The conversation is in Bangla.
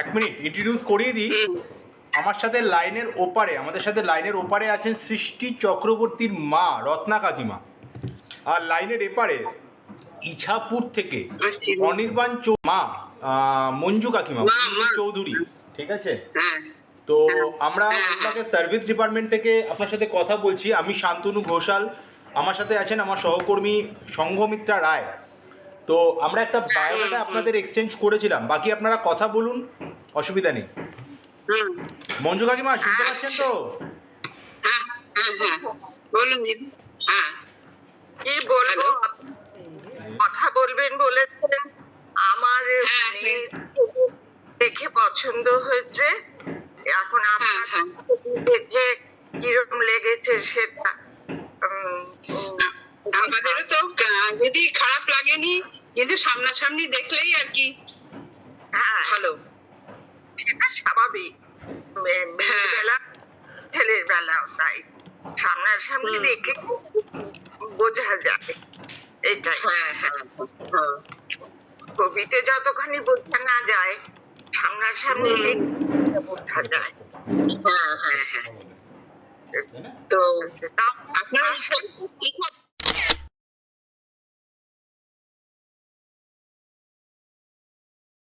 এক মিনিট ইন্ট্রোডিউস করিয়ে দিই। আমার সাথে লাইনের ওপারে, আমাদের সাথে লাইনের ওপারে আছেন সৃষ্টি চক্রবর্তীর মা রত্না কাকিমা, আর লাইনের এপারে ইছাপুর থেকে অনির্বাণ মা মঞ্জু কাকিমা, মঞ্জু চৌধুরী। ঠিক আছে, তো আমরা আপনাকে সার্ভিস ডিপার্টমেন্ট থেকে আপনার সাথে কথা বলছি। আমি শান্তনু ঘোষাল, আমার সাথে আছেন আমার সহকর্মী সংঘমিত্রা রায়। তো আমরা একটা বায়োডাটা আপনাদের এক্সচেঞ্জ করেছিলাম, বাকি আপনারা কথা বলুন, অসুবিধা নেই। মঞ্জু কাকিমা শুনতে পাচ্ছেন তো? বলুন দিদি। হ্যাঁ, কি বলবো, কথা বলবেন বলেছেন, আমার দেখে পছন্দ হয়েছে। এখন আপনার দেখে কিরকম লেগেছে সেটা আমাদেরও তো যদি খারাপ লাগেনি, কিন্তু সামনাসামনি দেখলেই আর কি ভালো, সেটা স্বাভাবিক। বেলা ছেলের বেলাও তাই, সামনাসামনি দেখে বোঝা যায় এটাই। ছবিতে যতখানি বোঝা না যায়, সামনাসামনি দেখে বোঝা যায়। তো আপনার